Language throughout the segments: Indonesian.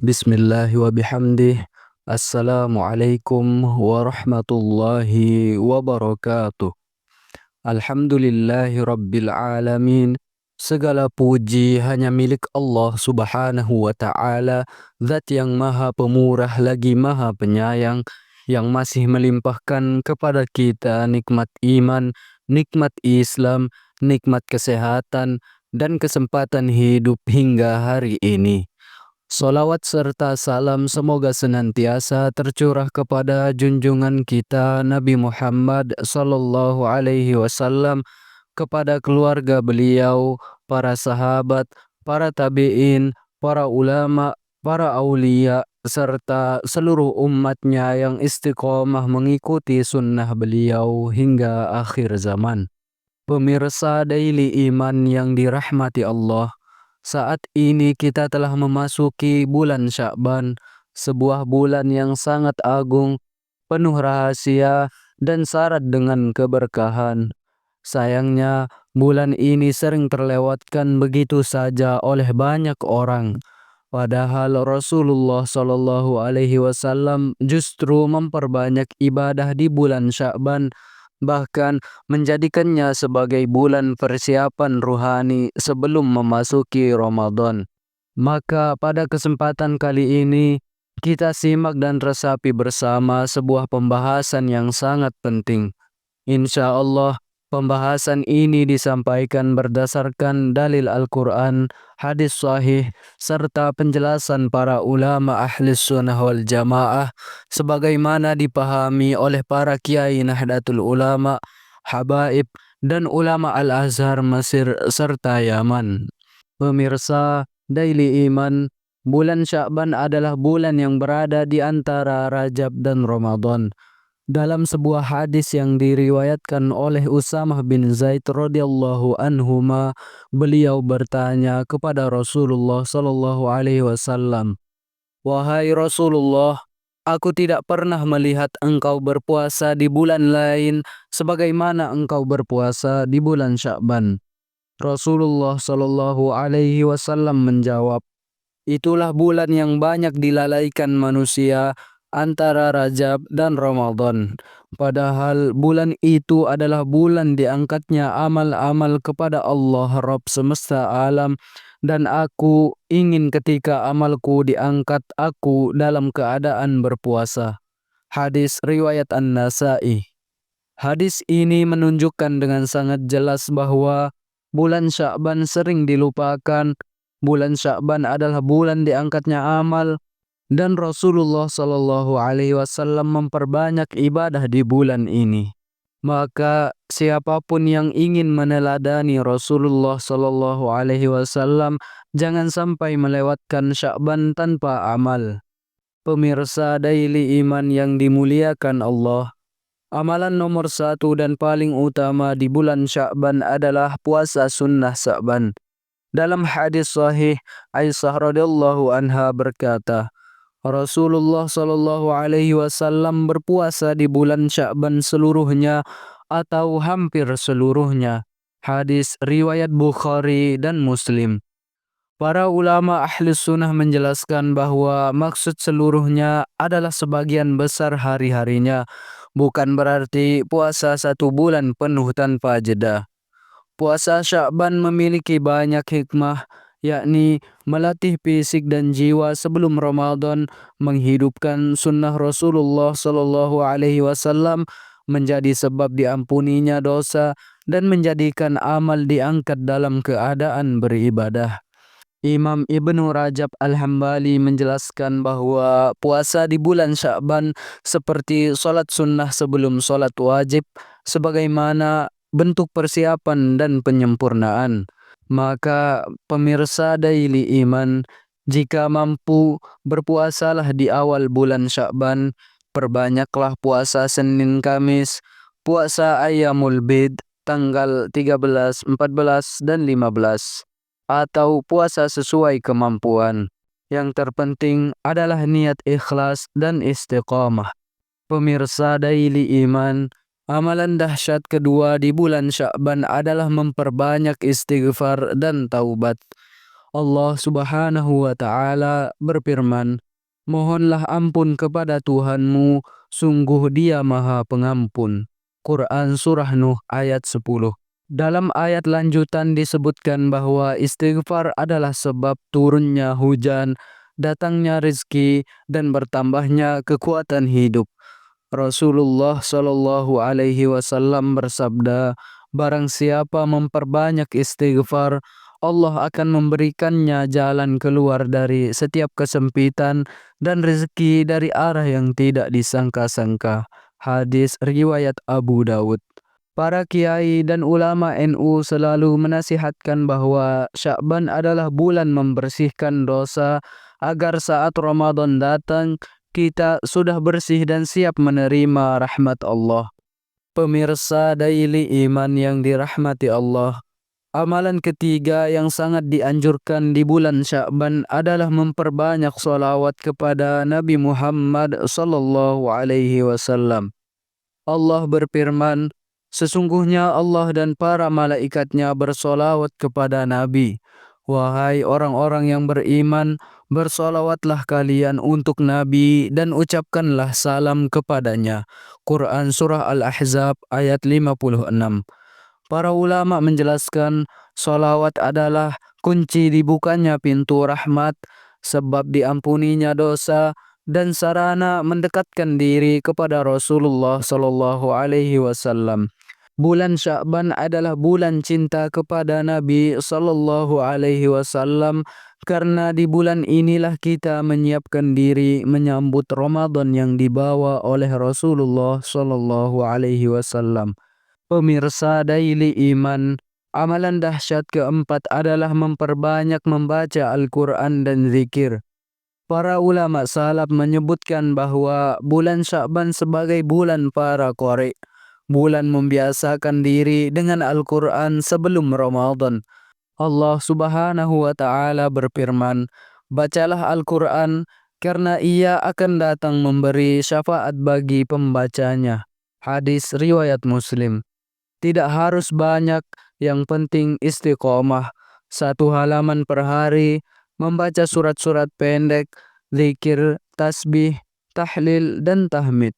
Bismillahi wa bihamdih. Assalamualaikum warahmatullahi wabarakatuh. Alhamdulillahi rabbil alamin. Segala puji hanya milik Allah subhanahu wa ta'ala, Zat yang maha pemurah lagi maha penyayang, yang masih melimpahkan kepada kita nikmat iman, nikmat Islam, nikmat kesehatan, dan kesempatan hidup hingga hari ini. Salawat serta salam semoga senantiasa tercurah kepada junjungan kita Nabi Muhammad sallallahu alaihi wasallam, kepada keluarga beliau, para sahabat, para tabi'in, para ulama, para aulia, serta seluruh umatnya yang istiqomah mengikuti sunnah beliau hingga akhir zaman. Pemirsa Daily Iman yang dirahmati Allah, saat ini kita telah memasuki bulan Sya'ban, sebuah bulan yang sangat agung, penuh rahasia, dan syarat dengan keberkahan. Sayangnya, bulan ini sering terlewatkan begitu saja oleh banyak orang. Padahal Rasulullah Shallallahu Alaihi Wasallam justru memperbanyak ibadah di bulan Sya'ban, bahkan menjadikannya sebagai bulan persiapan ruhani sebelum memasuki Ramadan. Maka pada kesempatan kali ini, kita simak dan resapi bersama sebuah pembahasan yang sangat penting. Insya Allah, pembahasan ini disampaikan berdasarkan dalil Al-Quran, hadis sahih, serta penjelasan para ulama ahli sunnah wal jamaah sebagaimana dipahami oleh para kiai Nahdlatul Ulama, habaib, dan ulama Al-Azhar Mesir serta Yaman. Pemirsa Daily Iman, bulan Sya'ban adalah bulan yang berada di antara Rajab dan Ramadan. Dalam sebuah hadis yang diriwayatkan oleh Usamah bin Zaid radhiyallahu anhuma, beliau bertanya kepada Rasulullah sallallahu alaihi wasallam, "Wahai Rasulullah, aku tidak pernah melihat engkau berpuasa di bulan lain sebagaimana engkau berpuasa di bulan Sya'ban." Rasulullah sallallahu alaihi wasallam menjawab, "Itulah bulan yang banyak dilalaikan manusia antara Rajab dan Ramadan. Padahal bulan itu adalah bulan diangkatnya amal-amal kepada Allah Rabb semesta alam, dan aku ingin ketika amalku diangkat aku dalam keadaan berpuasa." Hadis riwayat An-Nasa'i. Hadis ini menunjukkan dengan sangat jelas bahwa bulan Sya'ban sering dilupakan. Bulan Sya'ban adalah bulan diangkatnya amal, dan Rasulullah Shallallahu Alaihi Wasallam memperbanyak ibadah di bulan ini. Maka siapapun yang ingin meneladani Rasulullah Shallallahu Alaihi Wasallam jangan sampai melewatkan Sya'ban tanpa amal. Pemirsa Daily Iman yang dimuliakan Allah, amalan nomor satu dan paling utama di bulan Sya'ban adalah puasa sunnah Sya'ban. Dalam hadis sahih, Aisyah radhiyallahu anha berkata, Rasulullah Shallallahu Alaihi Wasallam berpuasa di bulan Sya'ban seluruhnya atau hampir seluruhnya. Hadis riwayat Bukhari dan Muslim. Para ulama ahli sunnah menjelaskan bahwa maksud seluruhnya adalah sebagian besar hari-harinya, bukan berarti puasa satu bulan penuh tanpa jeda. Puasa Sya'ban memiliki banyak hikmah, yakni melatih fisik dan jiwa sebelum Ramadan, menghidupkan sunnah Rasulullah Shallallahu Alaihi Wasallam, menjadi sebab diampuninya dosa, dan menjadikan amal diangkat dalam keadaan beribadah. Imam Ibnu Rajab Al-Hambali menjelaskan bahwa puasa di bulan Sya'ban seperti sholat sunnah sebelum sholat wajib, sebagaimana bentuk persiapan dan penyempurnaan. Maka pemirsa Daily Iman, jika mampu berpuasalah di awal bulan Sya'ban, perbanyaklah puasa Senin Kamis, puasa Ayyamul Bid tanggal 13, 14, dan 15, atau puasa sesuai kemampuan. Yang terpenting adalah niat ikhlas dan istiqamah. Pemirsa Daily Iman, amalan dahsyat kedua di bulan Sya'ban adalah memperbanyak istighfar dan taubat. Allah Subhanahu wa Ta'ala berfirman, "Mohonlah ampun kepada Tuhanmu, sungguh Dia Maha Pengampun." Quran Surah Nuh ayat 10. Dalam ayat lanjutan disebutkan bahwa istighfar adalah sebab turunnya hujan, datangnya rezeki, dan bertambahnya kekuatan hidup. Rasulullah Shallallahu Alaihi Wasallam bersabda, "Barang siapa memperbanyak istighfar, Allah akan memberikannya jalan keluar dari setiap kesempitan dan rezeki dari arah yang tidak disangka-sangka." Hadis riwayat Abu Dawud. Para kiai dan ulama NU selalu menasihatkan bahwa Sya'ban adalah bulan membersihkan dosa agar saat Ramadan datang kita sudah bersih dan siap menerima rahmat Allah. Pemirsa Daily Iman yang dirahmati Allah, amalan ketiga yang sangat dianjurkan di bulan Sya'ban adalah memperbanyak sholawat kepada Nabi Muhammad sallallahu alaihi wasallam. Allah berfirman, "Sesungguhnya Allah dan para malaikatnya bersolawat kepada Nabi. Wahai orang-orang yang beriman, bersolawatlah kalian untuk Nabi dan ucapkanlah salam kepadanya." Quran Surah Al-Ahzab ayat 56. Para ulama menjelaskan solawat adalah kunci dibukanya pintu rahmat, sebab diampuninya dosa, dan sarana mendekatkan diri kepada Rasulullah Shallallahu Alaihi Wasallam. Bulan Sya'ban adalah bulan cinta kepada Nabi Shallallahu Alaihi Wasallam, karena di bulan inilah kita menyiapkan diri menyambut Ramadan yang dibawa oleh Rasulullah Shallallahu Alaihi Wasallam. Pemirsa Daily Iman, amalan dahsyat keempat adalah memperbanyak membaca Al-Quran dan zikir. Para ulama salaf menyebutkan bahwa bulan Sya'ban sebagai bulan para qari, bulan membiasakan diri dengan Al-Quran sebelum Ramadan. Allah Subhanahu wa Ta'ala berfirman, "Bacalah Al-Quran, karena ia akan datang memberi syafaat bagi pembacanya." Hadis riwayat Muslim. Tidak harus banyak, yang penting istiqomah. 1 halaman per hari, membaca surat-surat pendek, zikir, tasbih, tahlil, dan tahmid.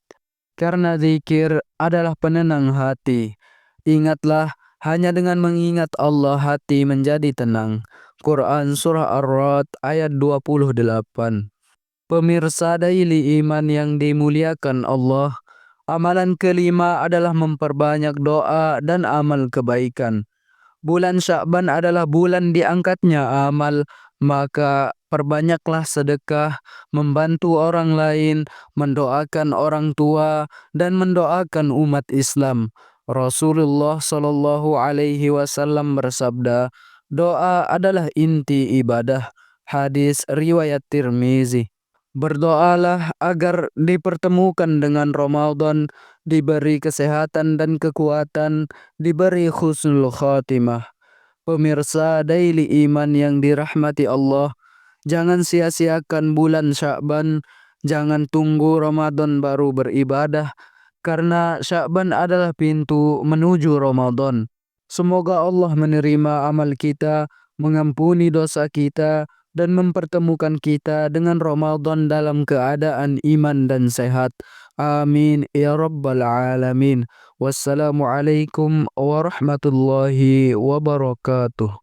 Karena zikir adalah penenang hati. Ingatlah, hanya dengan mengingat Allah hati menjadi tenang. Quran Surah Ar-Ra'd ayat 28. Pemirsa Daily Iman yang dimuliakan Allah, amalan kelima adalah memperbanyak doa dan amal kebaikan. Bulan Sya'ban adalah bulan diangkatnya amal, maka perbanyaklah sedekah, membantu orang lain, mendoakan orang tua, dan mendoakan umat Islam. Rasulullah Shallallahu Alaihi Wasallam bersabda, "Doa adalah inti ibadah." Hadis riwayat Tirmizi. Berdoalah agar dipertemukan dengan Ramadan, diberi kesehatan dan kekuatan, diberi husnul khatimah. Pemirsa Daily Iman yang dirahmati Allah, jangan sia-siakan bulan Sya'ban, jangan tunggu Ramadan baru beribadah, karena Sya'ban adalah pintu menuju Ramadan. Semoga Allah menerima amal kita, mengampuni dosa kita, dan mempertemukan kita dengan Ramadan dalam keadaan iman dan sehat. Amin ya rabbal alamin. Wassalamualaikum warahmatullahi wabarakatuh.